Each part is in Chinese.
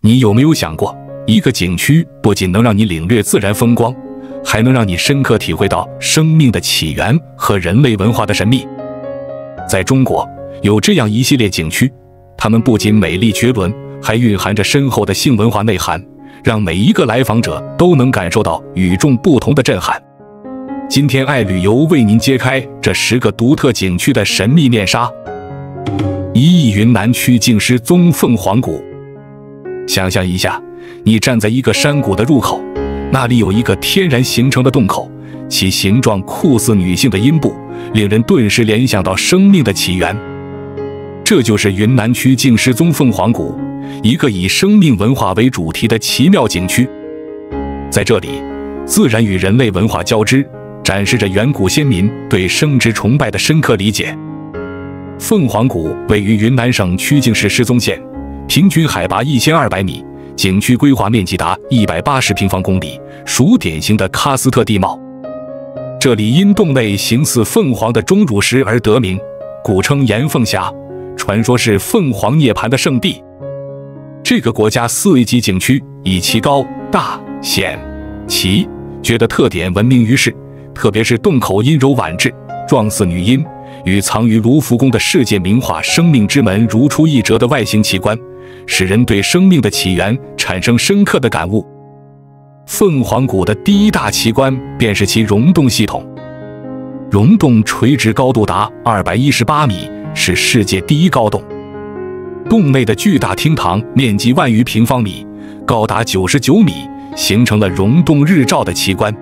你有没有想过，一个景区不仅能让你领略自然风光，还能让你深刻体会到生命的起源和人类文化的神秘？在中国，有这样一系列景区，它们不仅美丽绝伦，还蕴含着深厚的性文化内涵，让每一个来访者都能感受到与众不同的震撼。今天爱旅游为您揭开这10个独特景区的神秘面纱。1、云南曲靖师宗凤凰谷。想象一下，你站在一个山谷的入口，那里有一个天然形成的洞口，其形状酷似女性的阴部，令人顿时联想到生命的起源。这就是云南曲靖师宗凤凰谷，一个以生命文化为主题的奇妙景区。在这里，自然与人类文化交织，展示着远古先民对生殖崇拜的深刻理解。凤凰谷位于云南省曲靖市失踪县，平均海拔1200米，景区规划面积达180平方公里，属典型的喀斯特地貌。这里因洞内形似凤凰的钟乳石而得名，古称岩凤峡，传说是凤凰涅槃的圣地。这个国家4A级景区以其高、大、险、奇、绝的特点闻名于世，特别是洞口阴柔婉质，状似女阴，与藏于卢浮宫的世界名画《生命之门》如出一辙的外形奇观，使人对生命的起源产生深刻的感悟。凤凰谷的第一大奇观便是其溶洞系统。溶洞垂直高度达218米，是世界第一高洞。洞内的巨大厅堂面积万余平方米，高达99米，形成了溶洞日照的奇观。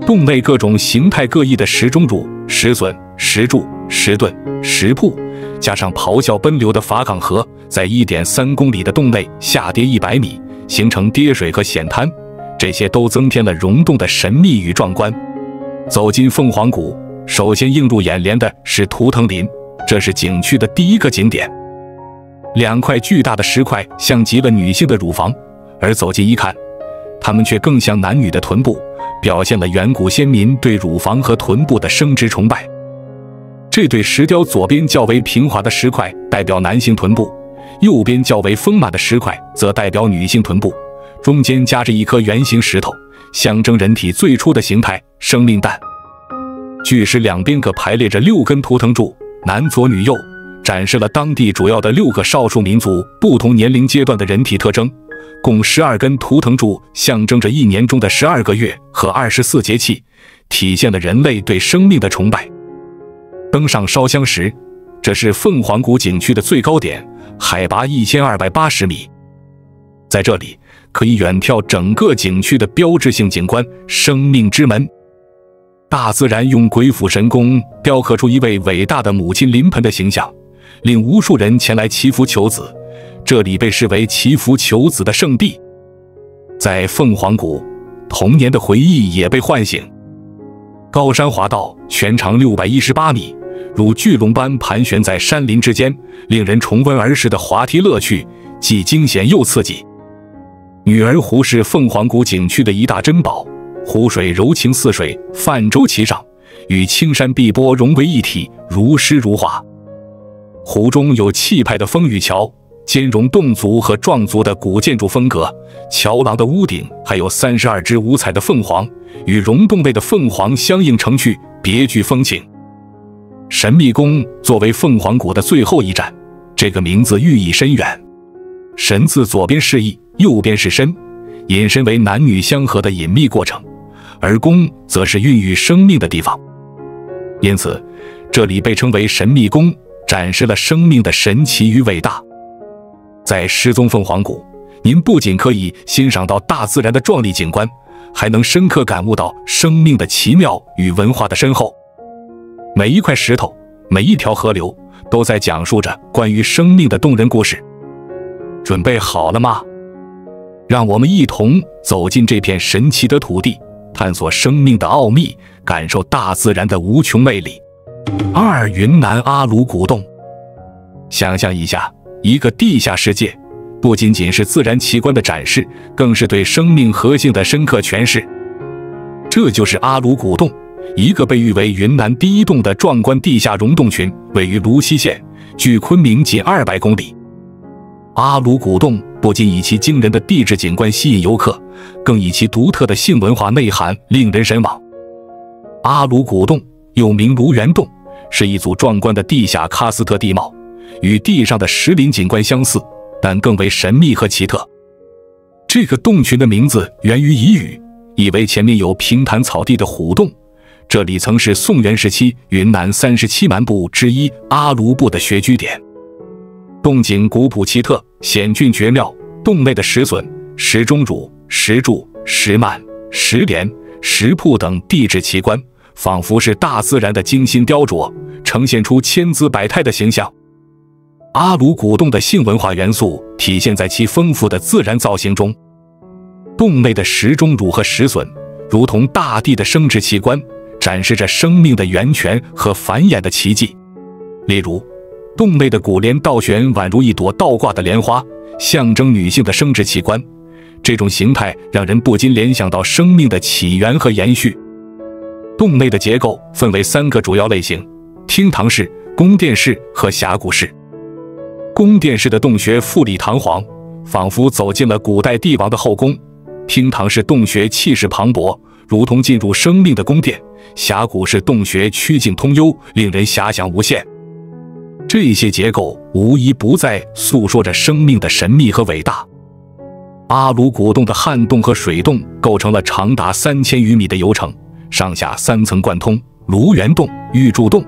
洞内各种形态各异的石钟乳、石笋、石柱、石盾、石铺，加上咆哮奔流的法岗河，在1.3公里的洞内下跌100米，形成跌水和险滩，这些都增添了溶洞的神秘与壮观。走进凤凰谷，首先映入眼帘的是图腾林，这是景区的第一个景点。2块巨大的石块像极了女性的乳房，而走近一看，它们却更像男女的臀部，表现了远古先民对乳房和臀部的生殖崇拜。这对石雕左边较为平滑的石块代表男性臀部，右边较为丰满的石块则代表女性臀部，中间夹着一颗圆形石头，象征人体最初的形态——生命蛋。巨石两边各排列着6根图腾柱，男左女右，展示了当地主要的6个少数民族不同年龄阶段的人体特征。共12根图腾柱象征着1年中的12个月和24节气，体现了人类对生命的崇拜。登上烧香石，这是凤凰谷景区的最高点，海拔1280米。在这里，可以远眺整个景区的标志性景观——生命之门。大自然用鬼斧神工雕刻出一位伟大的母亲临盆的形象，令无数人前来祈福求子。这里被视为祈福求子的圣地。在凤凰谷，童年的回忆也被唤醒。高山滑道全长618米，如巨龙般盘旋在山林之间，令人重温儿时的滑梯乐趣，既惊险又刺激。女儿湖是凤凰谷景区的一大珍宝，湖水柔情似水，泛舟其上，与青山碧波融为一体，如诗如画。湖中有气派的风雨桥，兼容侗族和壮族的古建筑风格，桥廊的屋顶还有32只五彩的凤凰，与溶洞内的凤凰相映成趣，别具风情。神秘宫作为凤凰谷的最后一站，这个名字寓意深远。神字左边是意，右边是身，引申为男女相合的隐秘过程，而宫则是孕育生命的地方。因此，这里被称为神秘宫，展示了生命的神奇与伟大。在失踪凤凰谷，您不仅可以欣赏到大自然的壮丽景观，还能深刻感悟到生命的奇妙与文化的深厚。每一块石头，每一条河流，都在讲述着关于生命的动人故事。准备好了吗？让我们一同走进这片神奇的土地，探索生命的奥秘，感受大自然的无穷魅力。2、云南阿鲁古洞。想象一下，一个地下世界，不仅仅是自然奇观的展示，更是对生命核心的深刻诠释。这就是阿鲁古洞，一个被誉为云南第一洞的壮观地下溶洞群，位于泸溪县，距昆明仅200公里。阿鲁古洞不仅以其惊人的地质景观吸引游客，更以其独特的性文化内涵令人神往。阿鲁古洞又名卢园洞，是一组壮观的地下喀斯特地貌，与地上的石林景观相似，但更为神秘和奇特。这个洞群的名字源于彝语，意为前面有平坦草地的虎洞。这里曾是宋元时期云南37蛮部之一阿卢部的穴居点。洞景古朴奇特，险峻绝妙。洞内的石笋、石钟乳、石柱、石幔、石莲、石瀑等地质奇观，仿佛是大自然的精心雕琢，呈现出千姿百态的形象。阿鲁古洞的性文化元素体现在其丰富的自然造型中。洞内的石钟乳和石笋如同大地的生殖器官，展示着生命的源泉和繁衍的奇迹。例如，洞内的古莲倒悬宛如一朵倒挂的莲花，象征女性的生殖器官。这种形态让人不禁联想到生命的起源和延续。洞内的结构分为3个主要类型：厅堂式、宫殿式和峡谷式。宫殿式的洞穴富丽堂皇，仿佛走进了古代帝王的后宫；厅堂式洞穴气势磅礴，如同进入生命的宫殿；峡谷式洞穴曲径通幽，令人遐想无限。这些结构无一不在诉说着生命的神秘和伟大。阿鲁古洞的旱洞和水洞构成了长达3000余米的游程，上下3层贯通。卢园洞、玉柱洞、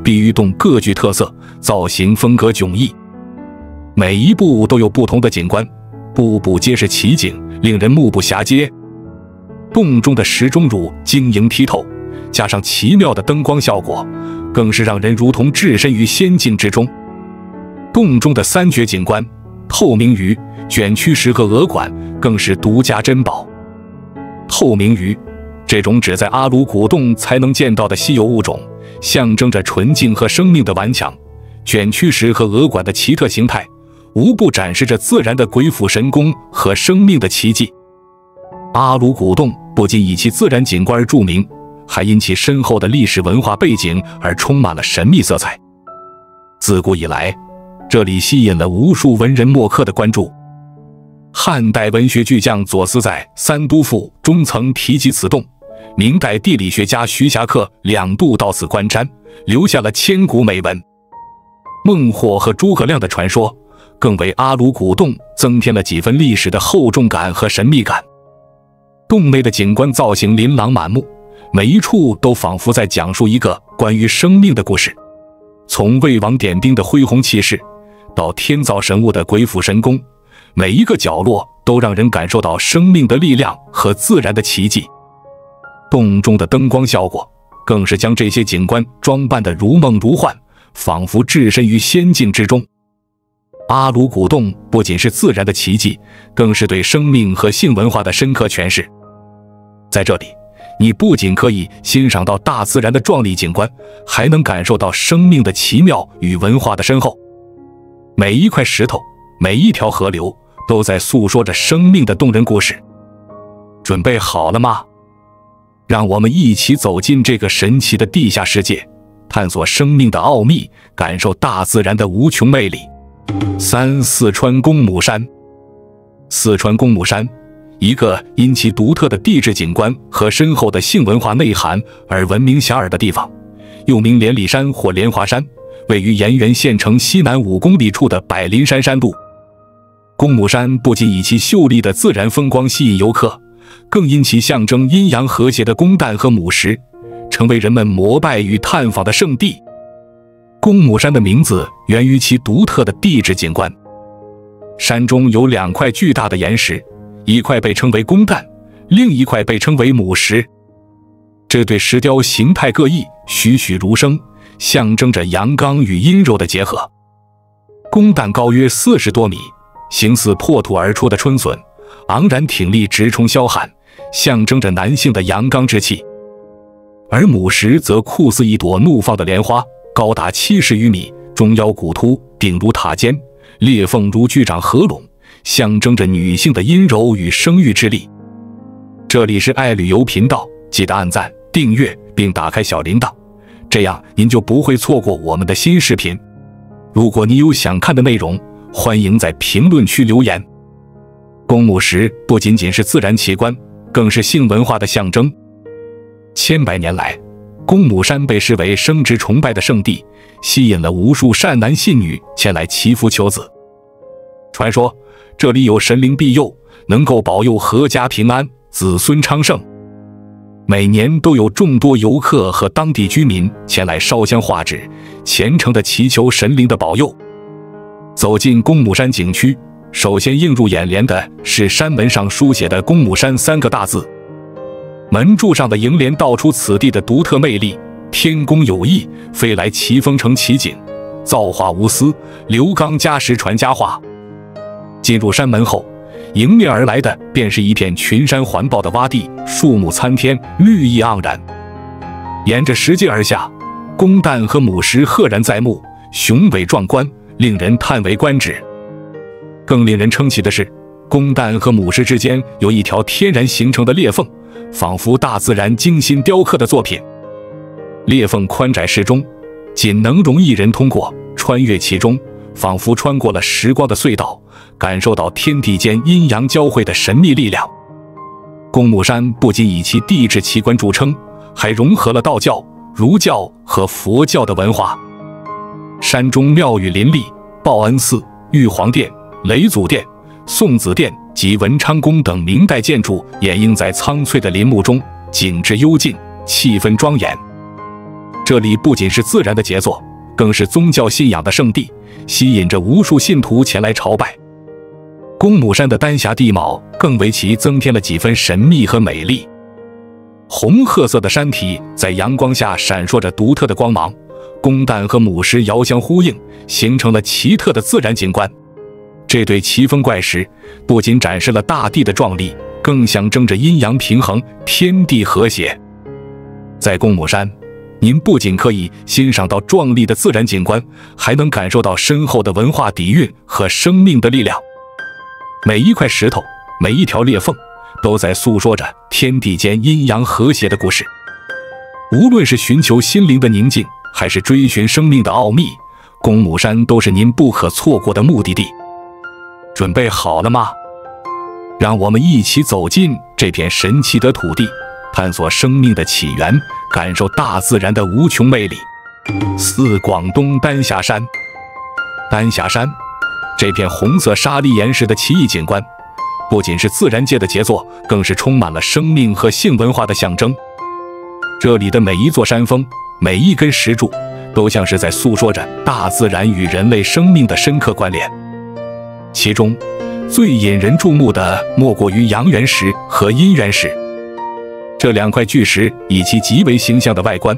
碧玉洞各具特色，造型风格迥异，每一步都有不同的景观，步步皆是奇景，令人目不暇接。洞中的石钟乳晶莹剔透，加上奇妙的灯光效果，更是让人如同置身于仙境之中。洞中的3绝景观透明鱼、卷曲石和鹅管更是独家珍宝。透明鱼，这种只在阿鲁古洞才能见到的稀有物种，象征着纯净和生命的顽强。卷曲石和鹅管的奇特形态，无不展示着自然的鬼斧神工和生命的奇迹。阿鲁古洞不仅以其自然景观而著名，还因其深厚的历史文化背景而充满了神秘色彩。自古以来，这里吸引了无数文人墨客的关注。汉代文学巨匠左思在《三都赋》中曾提及此洞，明代地理学家徐霞客2度到此观瞻，留下了千古美文。孟获和诸葛亮的传说更为阿鲁古洞增添了几分历史的厚重感和神秘感。洞内的景观造型琳琅满目，每一处都仿佛在讲述一个关于生命的故事。从魏王点兵的恢宏气势，到天造神物的鬼斧神工，每一个角落都让人感受到生命的力量和自然的奇迹。洞中的灯光效果更是将这些景观装扮得如梦如幻，仿佛置身于仙境之中。阿鲁古洞不仅是自然的奇迹，更是对生命和性文化的深刻诠释。在这里，你不仅可以欣赏到大自然的壮丽景观，还能感受到生命的奇妙与文化的深厚。每一块石头，每一条河流，都在诉说着生命的动人故事。准备好了吗？让我们一起走进这个神奇的地下世界，探索生命的奥秘，感受大自然的无穷魅力。四川公母山。四川公母山，一个因其独特的地质景观和深厚的性文化内涵而闻名遐迩的地方，又名连理山或莲华山，位于盐源县城西南5公里处的百灵山山路。公母山不仅以其秀丽的自然风光吸引游客，更因其象征阴阳和谐的公蛋和母石，成为人们膜拜与探访的圣地。公母山的名字源于其独特的地质景观。山中有2块巨大的岩石，一块被称为公蛋，另一块被称为母石。这对石雕形态各异，栩栩如生，象征着阳刚与阴柔的结合。公蛋高约40多米，形似破土而出的春笋，昂然挺立，直冲霄汉，象征着男性的阳刚之气。而母石则酷似一朵怒放的莲花，高达70余米，中腰古凸，顶如塔尖，裂缝如巨掌合拢，象征着女性的阴柔与生育之力。这里是爱旅游频道，记得按赞、订阅并打开小铃铛，这样您就不会错过我们的新视频。如果你有想看的内容，欢迎在评论区留言。公母石不仅仅是自然奇观，更是性文化的象征。千百年来，公母山被视为生殖崇拜的圣地，吸引了无数善男信女前来祈福求子。传说这里有神灵庇佑，能够保佑阖家平安、子孙昌盛。每年都有众多游客和当地居民前来烧香画纸，虔诚地祈求神灵的保佑。走进公母山景区，首先映入眼帘的是山门上书写的“公母山”3个大字，门柱上的楹联道出此地的独特魅力。天公有意，飞来奇峰成奇景，造化无私，刘刚家时传佳话。进入山门后，迎面而来的便是一片群山环抱的洼地，树木参天，绿意盎然。沿着石阶而下，公诞和母石赫然在目，雄伟壮观，令人叹为观止。更令人称奇的是，公诞和母石之间有一条天然形成的裂缝，仿佛大自然精心雕刻的作品。裂缝宽窄适中，仅能容一人通过，穿越其中，仿佛穿过了时光的隧道，感受到天地间阴阳交汇的神秘力量。公母山不仅以其地质奇观著称，还融合了道教、儒教和佛教的文化。山中庙宇林立，报恩寺、玉皇殿、雷祖殿、送子殿及文昌宫等明代建筑掩映在苍翠的林木中，景致幽静，气氛庄严。这里不仅是自然的杰作，更是宗教信仰的圣地，吸引着无数信徒前来朝拜。公母山的丹霞地貌更为其增添了几分神秘和美丽。红褐色的山体在阳光下闪烁着独特的光芒，公诞和母石遥相呼应，形成了奇特的自然景观。这对奇峰怪石不仅展示了大地的壮丽，更象征着阴阳平衡、天地和谐。在公母山，您不仅可以欣赏到壮丽的自然景观，还能感受到深厚的文化底蕴和生命的力量。每一块石头，每一条裂缝，都在诉说着天地间阴阳和谐的故事。无论是寻求心灵的宁静，还是追寻生命的奥秘，公母山都是您不可错过的目的地。准备好了吗？让我们一起走进这片神奇的土地，探索生命的起源，感受大自然的无穷魅力。4广东丹霞山。丹霞山这片红色沙砾岩石的奇异景观，不仅是自然界的杰作，更是充满了生命和性文化的象征。这里的每一座山峰，每一根石柱，都像是在诉说着大自然与人类生命的深刻关联。其中最引人注目的莫过于阳元石和阴元石。这2块巨石以其极为形象的外观，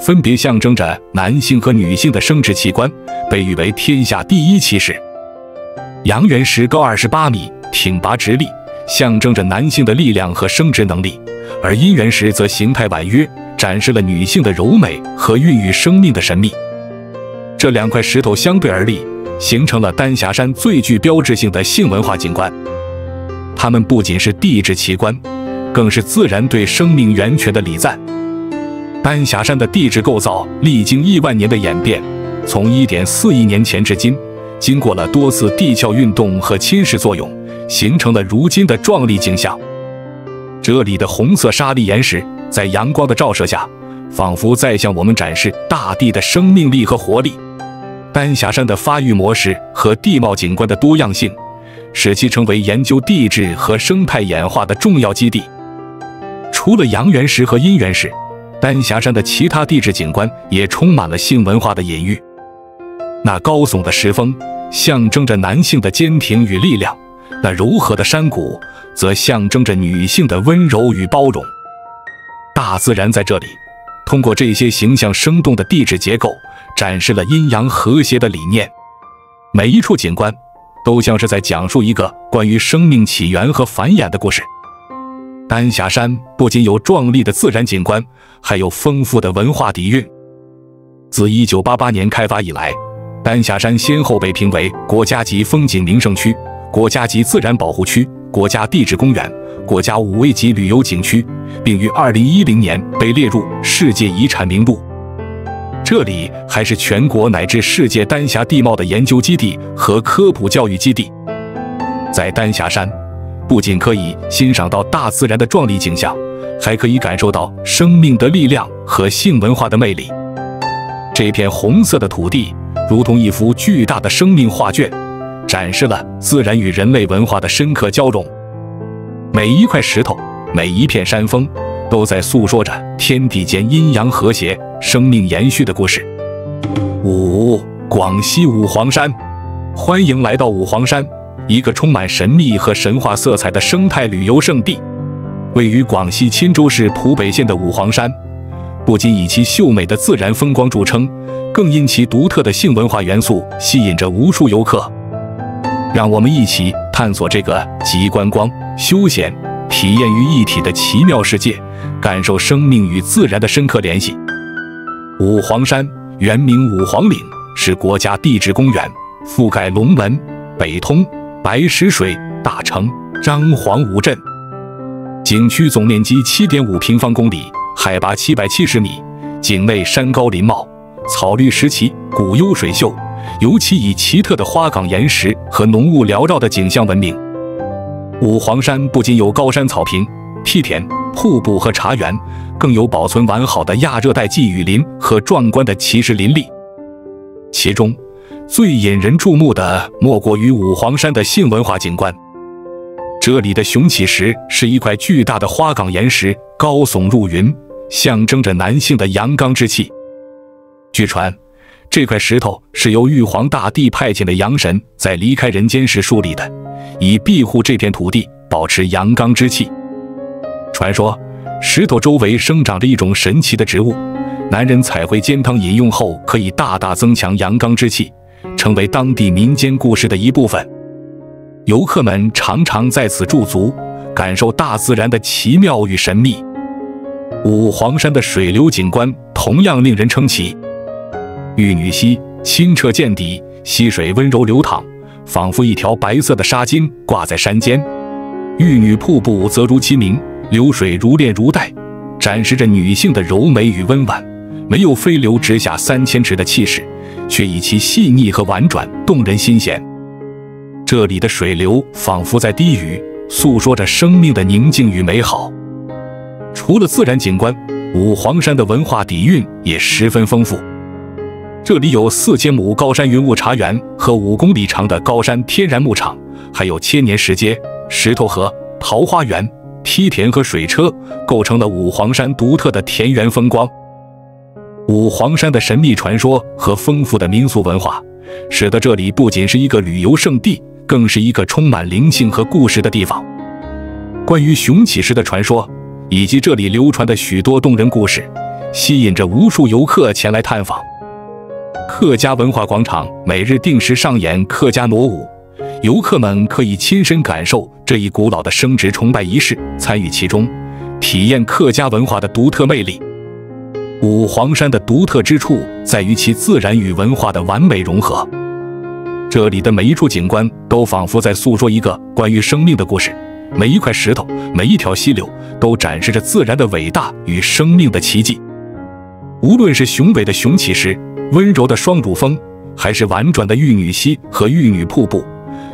分别象征着男性和女性的生殖器官，被誉为天下第一奇石。阳元石高28米，挺拔直立，象征着男性的力量和生殖能力；而阴元石则形态婉约，展示了女性的柔美和孕育生命的神秘。这2块石头相对而立，形成了丹霞山最具标志性的性文化景观。它们不仅是地质奇观，更是自然对生命源泉的礼赞。丹霞山的地质构造历经亿万年的演变，从1.4亿年前至今，经过了多次地壳运动和侵蚀作用，形成了如今的壮丽景象。这里的红色沙砾岩石在阳光的照射下，仿佛在向我们展示大地的生命力和活力。丹霞山的发育模式和地貌景观的多样性，使其成为研究地质和生态演化的重要基地。除了阳元石和阴元石，丹霞山的其他地质景观也充满了性文化的隐喻。那高耸的石峰象征着男性的坚挺与力量，那柔和的山谷则象征着女性的温柔与包容。大自然在这里通过这些形象生动的地质结构，展示了阴阳和谐的理念。每一处景观都像是在讲述一个关于生命起源和繁衍的故事。丹霞山不仅有壮丽的自然景观，还有丰富的文化底蕴。自1988年开发以来，丹霞山先后被评为国家级风景名胜区、国家级自然保护区、国家地质公园、国家5位级旅游景区，并于2010年被列入世界遗产名录。这里还是全国乃至世界丹霞地貌的研究基地和科普教育基地。在丹霞山，不仅可以欣赏到大自然的壮丽景象，还可以感受到生命的力量和性文化的魅力。这片红色的土地如同一幅巨大的生命画卷，展示了自然与人类文化的深刻交融。每一块石头，每一片山峰，都在诉说着天地间阴阳和谐、生命延续的故事。广西五黄山，欢迎来到五黄山，一个充满神秘和神话色彩的生态旅游胜地。位于广西钦州市蒲北县的五黄山，不仅以其秀美的自然风光著称，更因其独特的性文化元素吸引着无数游客。让我们一起探索这个集观光、休闲、体验于一体的奇妙世界，感受生命与自然的深刻联系。五黄山原名五黄岭，是国家地质公园，覆盖龙门、北通、白石水、大城、张黄五镇。景区总面积 7.5 平方公里，海拔770米，境内山高林茂，草绿石奇，古幽水秀，尤其以奇特的花岗岩石和浓雾缭绕的景象闻名。五黄山不仅有高山草坪、梯田、瀑布和茶园，更有保存完好的亚热带季雨林和壮观的奇石林立。其中最引人注目的莫过于五黄山的性文化景观。这里的雄起石是一块巨大的花岗岩石，高耸入云，象征着男性的阳刚之气。据传，这块石头是由玉皇大帝派遣的阳神在离开人间时树立的，以庇护这片土地，保持阳刚之气。传说，石头周围生长着一种神奇的植物，男人采回煎汤饮用后，可以大大增强阳刚之气，成为当地民间故事的一部分。游客们常常在此驻足，感受大自然的奇妙与神秘。五黄山的水流景观同样令人称奇。玉女溪清澈见底，溪水温柔流淌，仿佛一条白色的纱巾挂在山间。玉女瀑布则如其名，流水如链如带，展示着女性的柔美与温婉，没有飞流直下3000尺的气势，却以其细腻和婉转动人心弦。这里的水流仿佛在低语，诉说着生命的宁静与美好。除了自然景观，五黄山的文化底蕴也十分丰富。这里有4间亩高山云雾茶园和5公里长的高山天然牧场，还有千年石阶、石头河、桃花源、梯田和水车，构成了五黄山独特的田园风光。五黄山的神秘传说和丰富的民俗文化，使得这里不仅是一个旅游胜地，更是一个充满灵性和故事的地方。关于雄起石的传说，以及这里流传的许多动人故事，吸引着无数游客前来探访。客家文化广场每日定时上演客家傩舞，游客们可以亲身感受这一古老的生殖崇拜仪式，参与其中，体验客家文化的独特魅力。五黄山的独特之处在于其自然与文化的完美融合，这里的每一处景观都仿佛在诉说一个关于生命的故事，每一块石头，每一条溪流，都展示着自然的伟大与生命的奇迹。无论是雄伟的雄起石、温柔的双乳峰，还是婉转的玉女溪和玉女瀑布，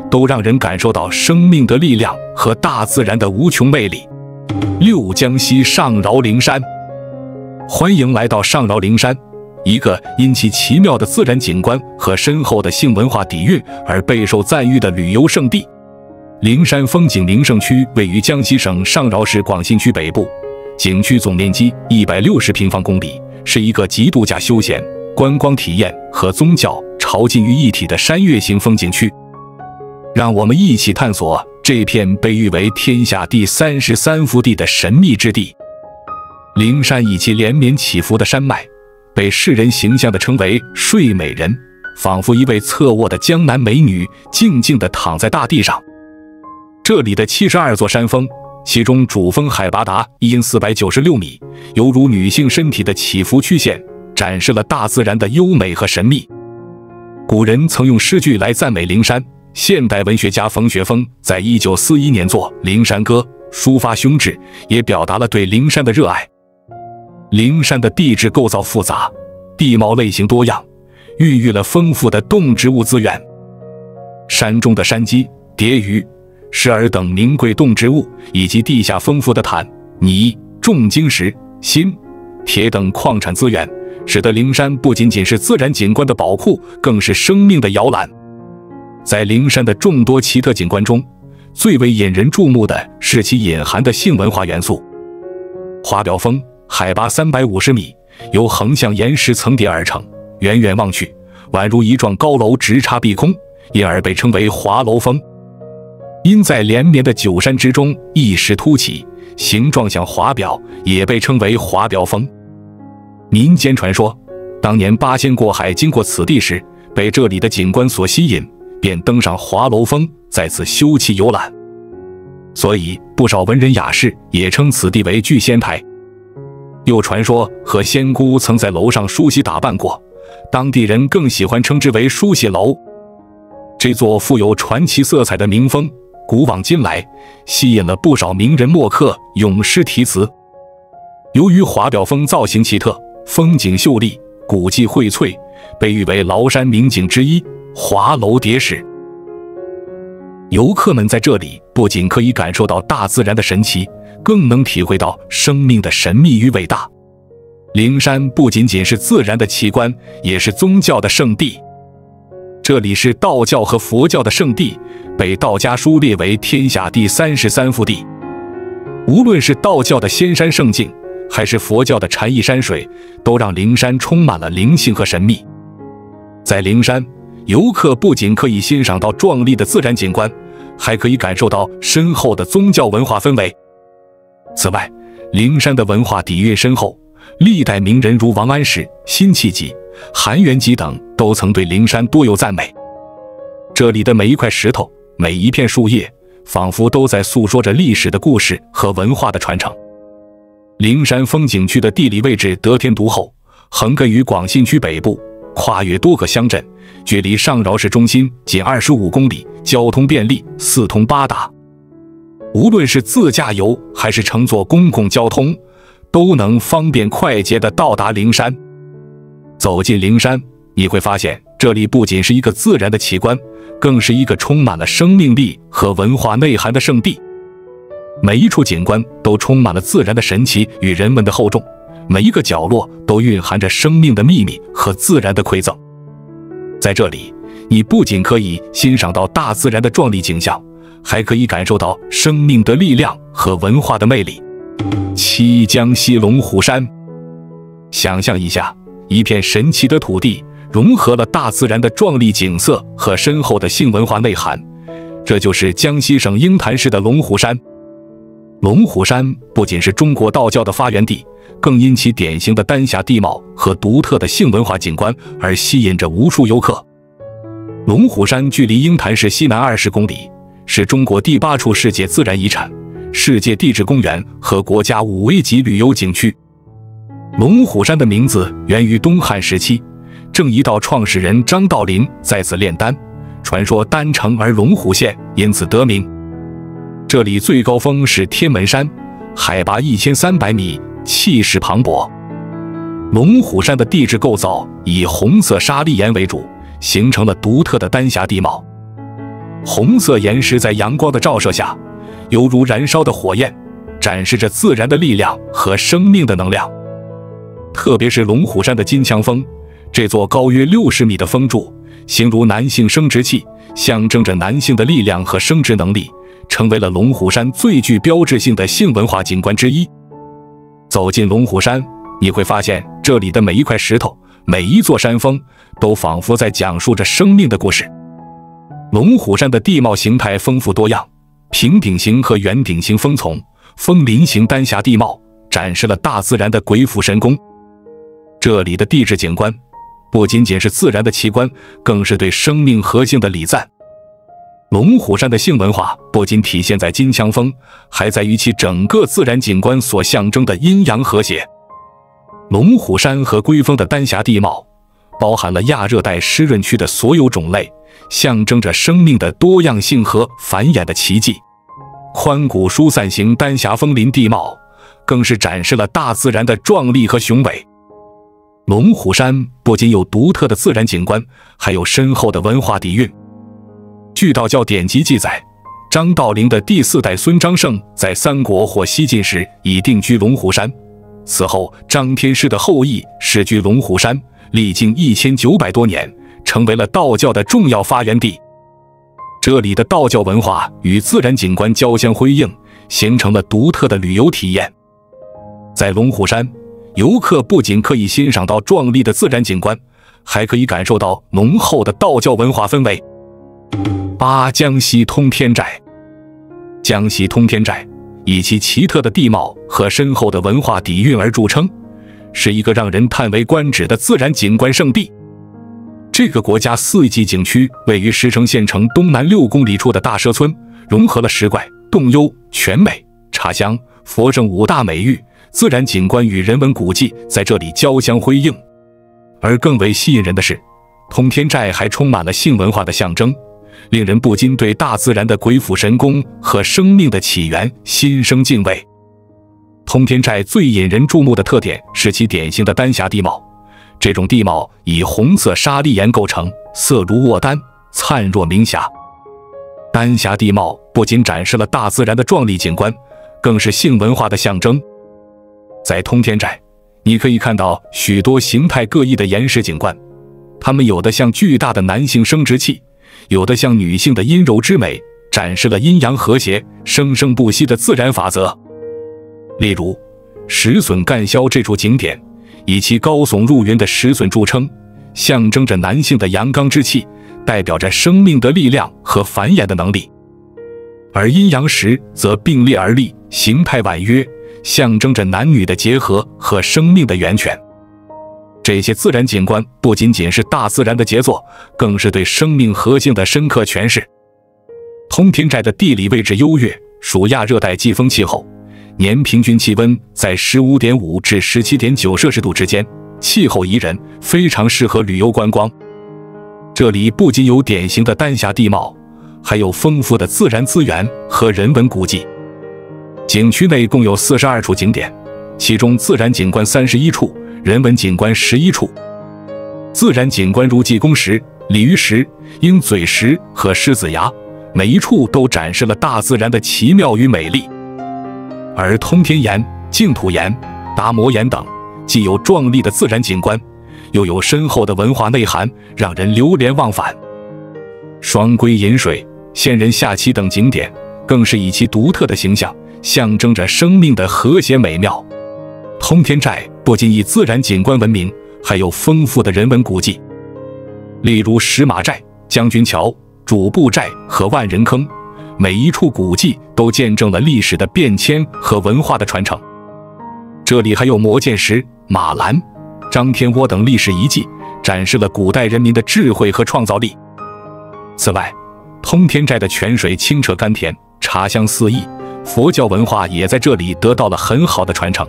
都让人感受到生命的力量和大自然的无穷魅力。六江西上饶灵山，欢迎来到上饶灵山，一个因其奇妙的自然景观和深厚的性文化底蕴而备受赞誉的旅游胜地。灵山风景名胜区位于江西省上饶市广信区北部，景区总面积160平方公里，是一个集度假休闲、观光体验和宗教潮浸于一体的山岳型风景区。让我们一起探索这片被誉为天下第33福地的神秘之地。灵山以其连绵起伏的山脉，被世人形象地称为睡美人，仿佛一位侧卧的江南美女，静静地躺在大地上。这里的72座山峰，其中主峰海拔达1496米，犹如女性身体的起伏曲线，展示了大自然的优美和神秘。古人曾用诗句来赞美灵山，现代文学家冯学峰在1941年作《灵山歌》，抒发胸志，也表达了对灵山的热爱。灵山的地质构造复杂，地貌类型多样，孕育了丰富的动植物资源。山中的山鸡、蝶鱼、石儿等名贵动植物，以及地下丰富的碳、泥、重晶石、锌、铁等矿产资源，使得灵山不仅仅是自然景观的宝库，更是生命的摇篮。在灵山的众多奇特景观中，最为引人注目的是其隐含的性文化元素。华表峰海拔350米，由横向岩石层叠而成，远远望去，宛如一幢高楼直插碧空，因而被称为华楼峰。因在连绵的九山之中一石突起，形状像华表，也被称为华表峰。民间传说，当年八仙过海经过此地时，被这里的景观所吸引，便登上华楼峰，在此休憩游览。所以不少文人雅士也称此地为聚仙台。又传说和仙姑曾在楼上梳洗打扮过，当地人更喜欢称之为梳洗楼。这座富有传奇色彩的名峰，古往今来吸引了不少名人墨客、咏诗题词。由于华表峰造型奇特，风景秀丽，古迹荟萃，被誉为崂山名景之一，华楼叠石。游客们在这里不仅可以感受到大自然的神奇，更能体会到生命的神秘与伟大。灵山不仅仅是自然的奇观，也是宗教的圣地。这里是道教和佛教的圣地，被道家书列为天下第33福地。无论是道教的仙山圣境，还是佛教的禅意山水，都让灵山充满了灵性和神秘。在灵山，游客不仅可以欣赏到壮丽的自然景观，还可以感受到深厚的宗教文化氛围。此外，灵山的文化底蕴深厚，历代名人如王安石、辛弃疾、韩元吉等都曾对灵山多有赞美。这里的每一块石头，每一片树叶，仿佛都在诉说着历史的故事和文化的传承。灵山风景区的地理位置得天独厚，横亘于广信区北部，跨越多个乡镇，距离上饶市中心仅25公里，交通便利，四通八达。无论是自驾游还是乘坐公共交通，都能方便快捷地到达灵山。走进灵山，你会发现这里不仅是一个自然的奇观，更是一个充满了生命力和文化内涵的圣地。每一处景观都充满了自然的神奇与人文的厚重，每一个角落都蕴含着生命的秘密和自然的馈赠。在这里，你不仅可以欣赏到大自然的壮丽景象，还可以感受到生命的力量和文化的魅力。七江西龙虎山，想象一下，一片神奇的土地，融合了大自然的壮丽景色和深厚的性文化内涵，这就是江西省鹰潭市的龙虎山。龙虎山不仅是中国道教的发源地，更因其典型的丹霞地貌和独特的性文化景观而吸引着无数游客。龙虎山距离鹰潭市西南20公里，是中国第8处世界自然遗产、世界地质公园和国家5A级旅游景区。龙虎山的名字源于东汉时期，正一道创始人张道陵在此炼丹，传说丹成而龙虎现，因此得名。这里最高峰是天门山，海拔1300米，气势磅礴。龙虎山的地质构造以红色砂砾岩为主，形成了独特的丹霞地貌。红色岩石在阳光的照射下，犹如燃烧的火焰，展示着自然的力量和生命的能量。特别是龙虎山的金枪峰，这座高约60米的峰柱，形如男性生殖器，象征着男性的力量和生殖能力，成为了龙虎山最具标志性的性文化景观之一。走进龙虎山，你会发现这里的每一块石头，每一座山峰，都仿佛在讲述着生命的故事。龙虎山的地貌形态丰富多样，平顶型和圆顶型峰丛，峰林型丹霞地貌，展示了大自然的鬼斧神工。这里的地质景观不仅仅是自然的奇观，更是对生命核心的礼赞。龙虎山的性文化不仅体现在金枪峰，还在于其整个自然景观所象征的阴阳和谐。龙虎山和龟峰的丹霞地貌，包含了亚热带湿润区的所有种类，象征着生命的多样性和繁衍的奇迹。宽谷疏散型丹霞峰林地貌，更是展示了大自然的壮丽和雄伟。龙虎山不仅有独特的自然景观，还有深厚的文化底蕴。据道教典籍记载，张道陵的第4代孙张胜在三国或西晋时已定居龙虎山，此后张天师的后裔世居龙虎山，历经1900多年，成为了道教的重要发源地。这里的道教文化与自然景观交相辉映，形成了独特的旅游体验。在龙虎山，游客不仅可以欣赏到壮丽的自然景观，还可以感受到浓厚的道教文化氛围。8、江西通天寨。江西通天寨以其奇特的地貌和深厚的文化底蕴而著称，是一个让人叹为观止的自然景观胜地。这个国家4级景区位于石城县城东南6公里处的大社村，融合了石怪、洞幽、泉美、茶香、佛圣5大美誉，自然景观与人文古迹在这里交相辉映。而更为吸引人的是，通天寨还充满了性文化的象征，令人不禁对大自然的鬼斧神工和生命的起源心生敬畏。通天寨最引人注目的特点是其典型的丹霞地貌，这种地貌以红色砂砾岩构成，色如卧丹，灿若明霞。丹霞地貌不仅展示了大自然的壮丽景观，更是性文化的象征。在通天寨，你可以看到许多形态各异的岩石景观，它们有的像巨大的男性生殖器，有的像女性的阴柔之美，展示了阴阳和谐、生生不息的自然法则。例如，石笋干霄这处景点，以其高耸入云的石笋著称，象征着男性的阳刚之气，代表着生命的力量和繁衍的能力。而阴阳石则并列而立，形态婉约，象征着男女的结合和生命的源泉。这些自然景观不仅仅是大自然的杰作，更是对生命核心的深刻诠释。通天寨的地理位置优越，属亚热带季风气候，年平均气温在 15.5 至 17.9 摄氏度之间，气候宜人，非常适合旅游观光。这里不仅有典型的丹霞地貌，还有丰富的自然资源和人文古迹。景区内共有42处景点，其中自然景观31处，人文景观11处。自然景观如济公石、鲤鱼石、鹰嘴石和狮子崖，每一处都展示了大自然的奇妙与美丽。而通天岩、净土岩、达摩岩等，既有壮丽的自然景观，又有深厚的文化内涵，让人流连忘返。双龟饮水、仙人下棋等景点，更是以其独特的形象，象征着生命的和谐美妙。通天寨不仅以自然景观闻名，还有丰富的人文古迹，例如石马寨、将军桥、主簿寨和万人坑，每一处古迹都见证了历史的变迁和文化的传承。这里还有魔剑石、马兰、张天窝等历史遗迹，展示了古代人民的智慧和创造力。此外，通天寨的泉水清澈甘甜，茶香四溢，佛教文化也在这里得到了很好的传承。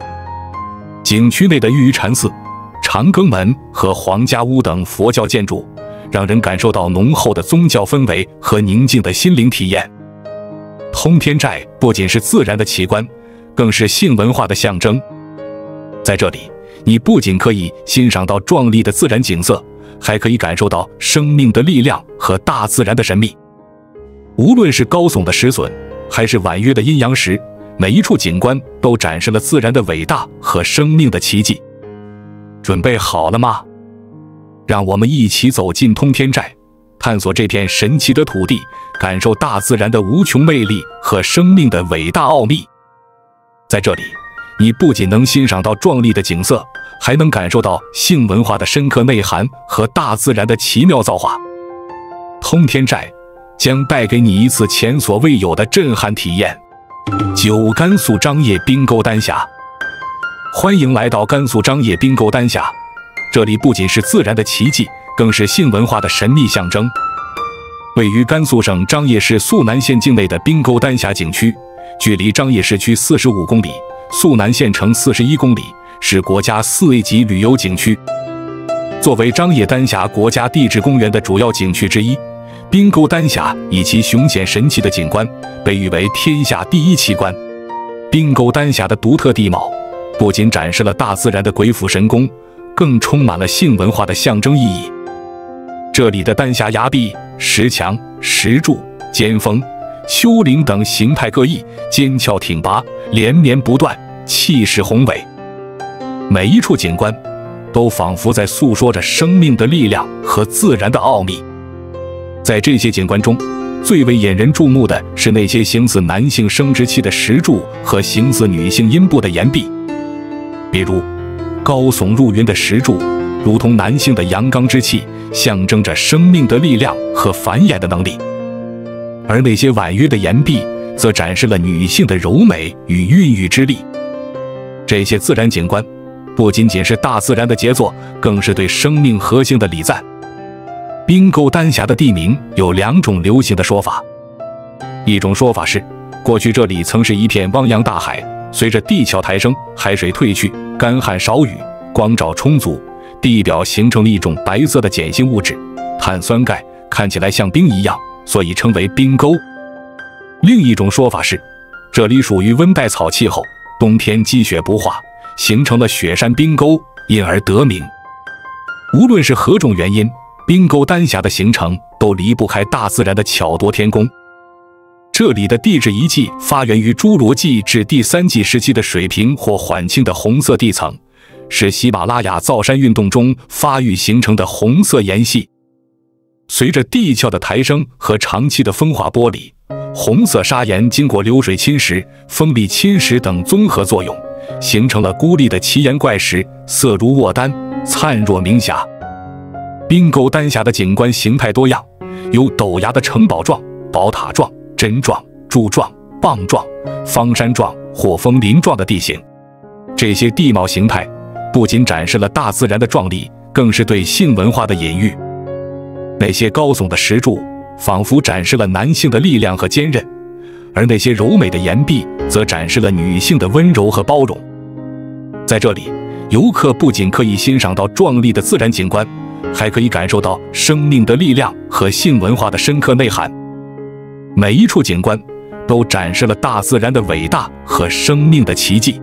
景区内的玉鱼禅寺、长庚门和黄家屋等佛教建筑，让人感受到浓厚的宗教氛围和宁静的心灵体验。通天寨不仅是自然的奇观，更是性文化的象征。在这里，你不仅可以欣赏到壮丽的自然景色，还可以感受到生命的力量和大自然的神秘。无论是高耸的石笋，还是婉约的阴阳石，每一处景观都展示了自然的伟大和生命的奇迹。准备好了吗？让我们一起走进通天寨，探索这片神奇的土地，感受大自然的无穷魅力和生命的伟大奥秘。在这里，你不仅能欣赏到壮丽的景色，还能感受到性文化的深刻内涵和大自然的奇妙造化。通天寨将带给你一次前所未有的震撼体验。9、甘肃张掖滨沟丹霞。欢迎来到甘肃张掖滨沟丹霞，这里不仅是自然的奇迹，更是性文化的神秘象征。位于甘肃省张掖市肃南县境内的滨沟丹霞景区，距离张掖市区45公里，肃南县城41公里，是国家4A 级旅游景区。作为张掖丹霞国家地质公园的主要景区之一，滨沟丹霞以其雄险神奇的景观，被誉为天下第一奇观。滨沟丹霞的独特地貌，不仅展示了大自然的鬼斧神工，更充满了性文化的象征意义。这里的丹霞崖壁、石墙、石柱、尖峰、丘陵等形态各异，尖峭挺拔，连绵不断，气势宏伟。每一处景观都仿佛在诉说着生命的力量和自然的奥秘。在这些景观中，最为引人注目的是那些形似男性生殖器的石柱和形似女性阴部的岩壁。比如，高耸入云的石柱，如同男性的阳刚之气，象征着生命的力量和繁衍的能力；而那些婉约的岩壁，则展示了女性的柔美与孕育之力。这些自然景观，不仅仅是大自然的杰作，更是对生命核心的礼赞。滨沟丹峡的地名有2种流行的说法，一种说法是，过去这里曾是一片汪洋大海，随着地壳抬升，海水退去，干旱少雨，光照充足，地表形成了一种白色的碱性物质碳酸钙，看起来像冰一样，所以称为滨沟。另一种说法是，这里属于温带草气候，冬天积雪不化，形成了雪山滨沟，因而得名。无论是何种原因，滨沟丹峡的形成都离不开大自然的巧夺天工。这里的地质遗迹发源于侏罗纪至第3纪时期的水平或缓清的红色地层，是喜马拉雅造山运动中发育形成的红色岩系。随着地壳的抬升和长期的风化剥离，红色砂岩经过流水侵蚀、风力侵蚀等综合作用，形成了孤立的奇岩怪石，色如卧丹，灿若明霞。滨沟丹峡的景观形态多样，有陡崖的城堡状、宝塔状、针状、柱状、棒状、方山状或枫林状的地形。这些地貌形态不仅展示了大自然的壮丽，更是对性文化的隐喻。那些高耸的石柱仿佛展示了男性的力量和坚韧，而那些柔美的岩壁则展示了女性的温柔和包容。在这里，游客不仅可以欣赏到壮丽的自然景观，还可以感受到生命的力量和性文化的深刻内涵。每一处景观都展示了大自然的伟大和生命的奇迹。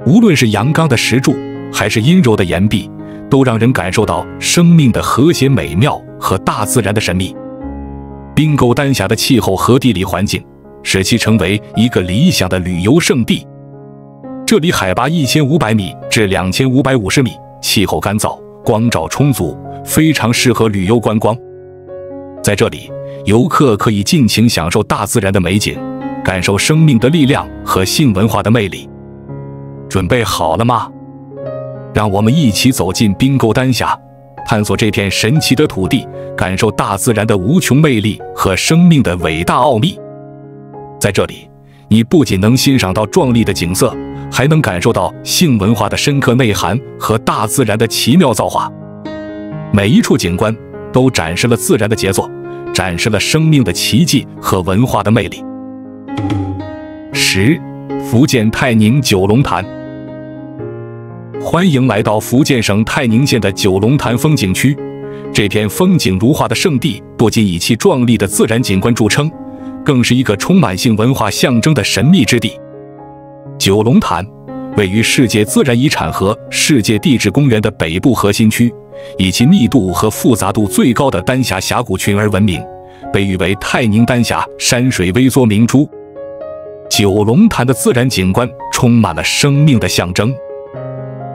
无论是阳刚的石柱，还是阴柔的岩壁，都让人感受到生命的和谐美妙和大自然的神秘。滨沟丹峡的气候和地理环境，使其成为一个理想的旅游胜地。这里海拔1500米至2550米，气候干燥，光照充足，非常适合旅游观光。在这里，游客可以尽情享受大自然的美景，感受生命的力量和性文化的魅力。准备好了吗？让我们一起走进滨沟丹峡，探索这片神奇的土地，感受大自然的无穷魅力和生命的伟大奥秘。在这里，你不仅能欣赏到壮丽的景色，还能感受到性文化的深刻内涵和大自然的奇妙造化。每一处景观都展示了自然的杰作，展示了生命的奇迹和文化的魅力。10. 福建泰宁九龙潭。欢迎来到福建省泰宁县的九龙潭风景区。这片风景如画的圣地，不仅以其壮丽的自然景观著称，更是一个充满性文化象征的神秘之地。九龙潭位于世界自然遗产和世界地质公园的北部核心区，以其密度和复杂度最高的丹霞峡谷群而闻名，被誉为泰宁丹霞山水微缩明珠。九龙潭的自然景观充满了生命的象征。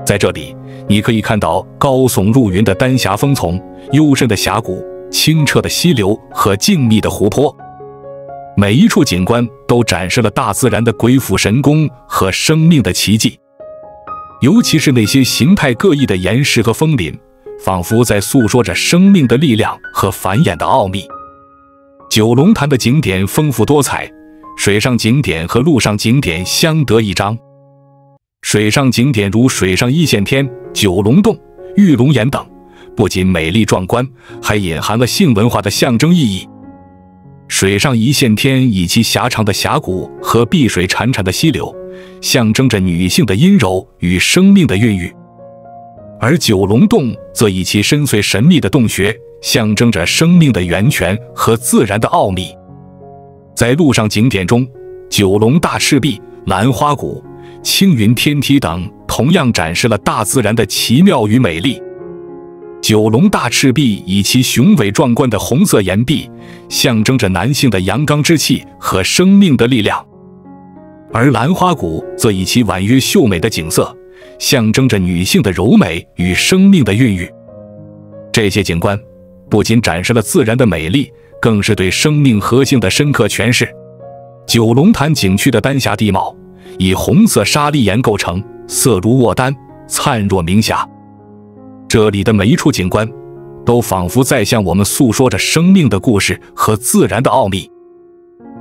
在这里，你可以看到高耸入云的丹霞峰丛、幽深的峡谷、清澈的溪流和静谧的湖泊。每一处景观都展示了大自然的鬼斧神工和生命的奇迹。尤其是那些形态各异的岩石和枫林，仿佛在诉说着生命的力量和繁衍的奥秘。九龙潭的景点丰富多彩，水上景点和陆上景点相得益彰。水上景点如水上一线天、九龙洞、玉龙岩等，不仅美丽壮观，还隐含了性文化的象征意义。水上一线天以其狭长的峡谷和碧水潺潺的溪流，象征着女性的阴柔与生命的孕育；而九龙洞则以其深邃神秘的洞穴，象征着生命的源泉和自然的奥秘。在陆上景点中，九龙大赤壁、兰花谷、青云天梯等同样展示了大自然的奇妙与美丽。九龙大赤壁以其雄伟壮观的红色岩壁，象征着男性的阳刚之气和生命的力量；而兰花谷则以其婉约秀美的景色，象征着女性的柔美与生命的孕育。这些景观不仅展示了自然的美丽，更是对生命核心的深刻诠释。九龙潭景区的丹霞地貌以红色砂砾岩构成，色如卧丹，灿若明霞。这里的每一处景观都仿佛在向我们诉说着生命的故事和自然的奥秘。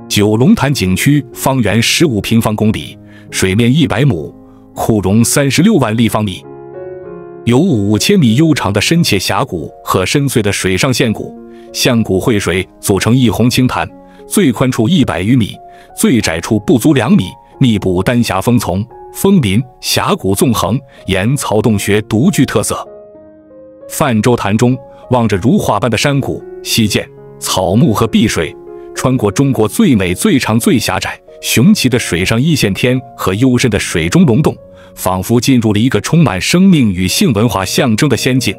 九龙潭景区方圆15平方公里，水面100亩，库容36万立方米，有5000米悠长的深切峡谷和深邃的水上线谷，相谷汇水组成一泓清潭，最宽处100余米，最窄处不足2米，密布丹霞峰丛、枫林，峡谷纵横，岩槽洞穴独具特色。泛舟潭中望着如画般的山谷、溪涧、草木和碧水，穿过中国最美、最长、最狭窄、雄奇的水上一线天和幽深的水中溶洞，仿佛进入了一个充满生命与性文化象征的仙境。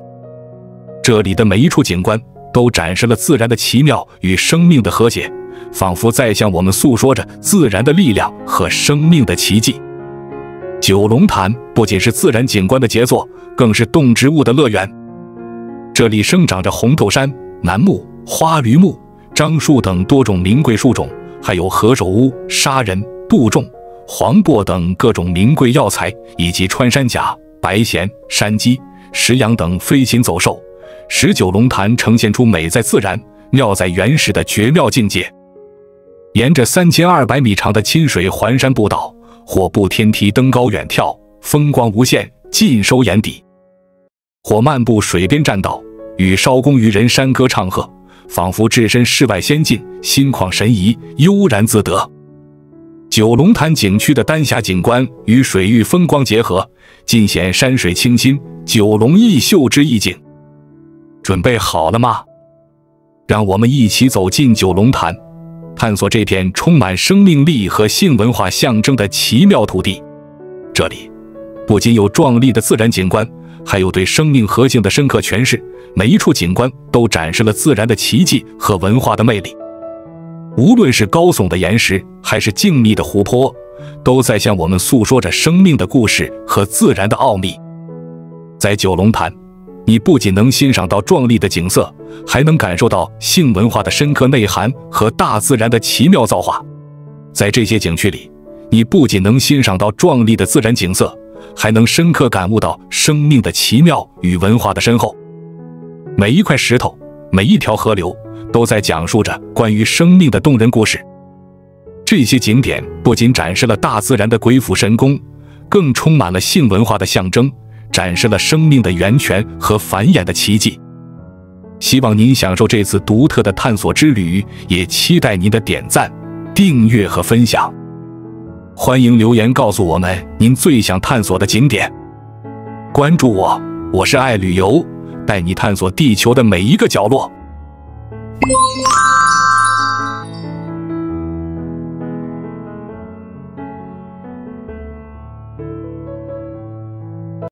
这里的每一处景观都展示了自然的奇妙与生命的和谐，仿佛在向我们诉说着自然的力量和生命的奇迹。九龙潭不仅是自然景观的杰作，更是动植物的乐园。这里生长着红豆杉、楠木、花梨木、樟树等多种名贵树种，还有何首乌、砂仁、杜仲、黄柏等各种名贵药材，以及穿山甲、白藓、山鸡、石羊等飞禽走兽，使九龙潭呈现出美在自然、妙在原始的绝妙境界。沿着3200米长的亲水环山步道，或步天梯登高远眺，风光无限，尽收眼底；或漫步水边栈道，与艄公渔人山歌唱和，仿佛置身世外仙境，心旷神怡，悠然自得。九龙潭景区的丹霞景观与水域风光结合，尽显山水清新、九龙异秀之意境。准备好了吗？让我们一起走进九龙潭，探索这片充满生命力和性文化象征的奇妙土地。这里不仅有壮丽的自然景观，还有对生命核心的深刻诠释，每一处景观都展示了自然的奇迹和文化的魅力。无论是高耸的岩石，还是静谧的湖泊，都在向我们诉说着生命的故事和自然的奥秘。在九龙潭，你不仅能欣赏到壮丽的景色，还能感受到性文化的深刻内涵和大自然的奇妙造化。在这些景区里，你不仅能欣赏到壮丽的自然景色，还能深刻感悟到生命的奇妙与文化的深厚。每一块石头，每一条河流，都在讲述着关于生命的动人故事。这些景点不仅展示了大自然的鬼斧神工，更充满了性文化的象征，展示了生命的源泉和繁衍的奇迹。希望您享受这次独特的探索之旅，也期待您的点赞、订阅和分享。欢迎留言告诉我们您最想探索的景点。关注我，我是爱旅游，带你探索地球的每一个角落。